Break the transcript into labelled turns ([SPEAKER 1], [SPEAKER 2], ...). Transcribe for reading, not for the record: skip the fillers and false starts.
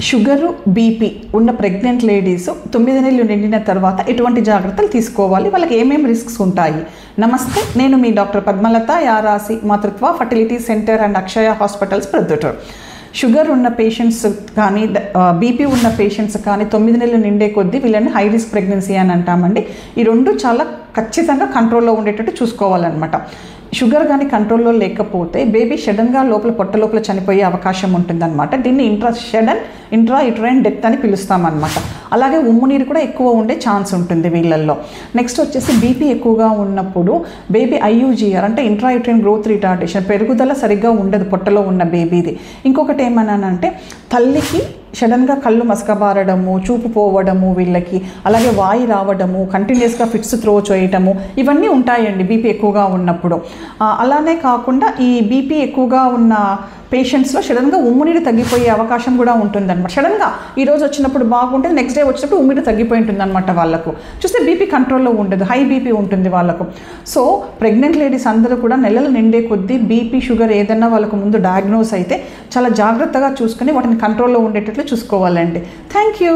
[SPEAKER 1] Sugar BP ఉన్న pregnant ladies 9 నెలలు నిండిన తర్వాత ఎటువంటి జాగ్రత్తలు తీసుకోవాలి, వాళ్ళకి ఏమేమి రిస్క్స్ ఉంటాయి? నమస్తే, నేను మీ డాక్టర్ పద్మలత, యారాసి మాతృత్వ fertility centre and Akshaya hospitals Proddatur. Sugar ఉన్న పేషెంట్స్ కానీ బీపీ ఉన్న పేషెంట్స్ కానీ 9 నెలలు నిండే కొద్దీ వీళ్ళని హై రిస్క్ ప్రెగ్నెన్సీ అని అంటామండి. ఈ రెండు చాలా ఖచ్చితంగా కంట్రోల్లో ఉండేటట్టు చూసుకోవాలన్నమాట. షుగర్ కానీ కంట్రోల్లో లేకపోతే బేబీ సడన్గా పొట్ట లోపల చనిపోయే అవకాశం ఉంటుందన్నమాట. దీన్ని ఇంట్రా యూటరైన్ డెత్ అని పిలుస్తామన్నమాట. అలాగే ఉమ్ము నీరు కూడా ఎక్కువ ఉండే ఛాన్స్ ఉంటుంది వీళ్ళల్లో. నెక్స్ట్ వచ్చేసి బీపీ ఎక్కువగా ఉన్నప్పుడు బేబీ ఐయూజీఆర్ అంటే ఇంట్రా యూటరైన్ గ్రోత్ రిటార్డేషన్, పెరుగుదల సరిగ్గా ఉండదు పొట్టలో ఉన్న బేబీది. ఇంకొకటి ఏమన్నానంటే తల్లికి సడన్గా కళ్ళు మసకబారడము, చూపు పోవడము వీళ్ళకి, అలాగే వాయి రావడము, కంటిన్యూస్గా ఫిట్స్ త్రో చేయటము, ఇవన్నీ ఉంటాయండి బీపీ ఎక్కువగా ఉన్నప్పుడు. అలానే కాకుండా ఈ బీపీ ఎక్కువగా ఉన్న పేషెంట్స్లో సడన్గా ఉమ్మునీరు తగ్గిపోయే అవకాశం కూడా ఉంటుందన్నమాట. సడన్గా ఈరోజు వచ్చినప్పుడు బాగుంటుంది, నెక్స్ట్ డే వచ్చినప్పుడు ఉమ్మిడి తగ్గిపోయి ఉంటుందన్నమాట. వాళ్ళకు చూస్తే బీపీ కంట్రోల్లో ఉండదు, హై బీపీ ఉంటుంది వాళ్ళకు. సో ప్రెగ్నెంట్ లేడీస్ అందరూ కూడా నెలలు నిండే కొద్దీ బీపీ షుగర్ ఏదన్నా వాళ్ళకు ముందు డయాగ్నోస్ అయితే చాలా జాగ్రత్తగా చూసుకొని వాటిని కంట్రోల్లో ఉండేటట్లు చూసుకోవాలండి. Thank you.